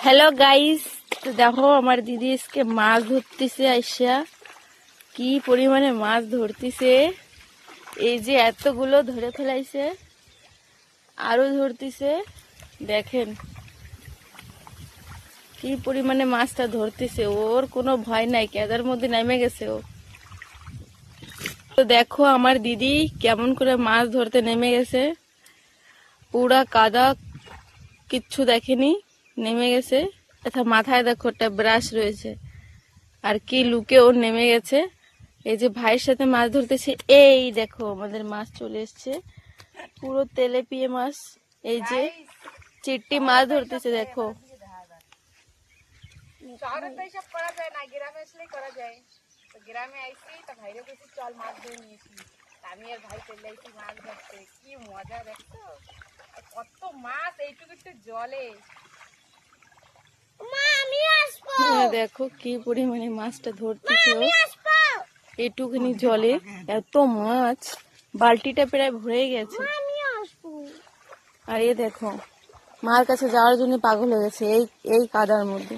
Hello guys, তো দেখো আমার দিদি আজকে মাছ ধরতেছে। আইসা কি পরিমাণে মাছ ধরতেছে, এই যে এতগুলো ধরে ফেলাইছে, আরো ধরতেছে। দেখেন কি পরিমাণে মাছটা ধরতেছে, ওর কোনো ভয় নাই, কেদার মধ্যে নেমে গেছে ও। তো দেখো আমার দিদি কেমন করে মাছ ধরতে নেমে গেছে, পুরা কাদা, কিচ্ছু দেখেনি, নেমে গেছে। এটা মাথায় দেখো একটা ব্রাশ রয়েছে, আর কি লুকে ও নেমে গেছে। এই যে ভাইয়ের সাথে মাছ ধরতেছে, এই দেখো আমাদের মাছ চলে এসছে, পুরো তেলে পিয়ে মাছ। এই যে চিট্টি মাছ ধরতেছে, দেখো। শহরে তো এইসব করা যায় না, গ্রামে আসলেই করা যায়। তো গ্রামে আইসি, তা ভাইরে বলছি চল মাছ ধরে নিয়েছি। আমি আর ভাই চলে আইসি মাছ ধরতে, কি মজা দেখছো, কত মাছ এইটুকু একটু জলে। দেখো কি পরিমাণে মাছটা ধরতেছে ও, এইটুকুনি জলে এত মাছ, বালতিটা প্রায় ভরে গেছে। আর এ দেখো মার কাছে যাওয়ার জন্য পাগল হয়ে গেছে এই এই কাদার মধ্যে।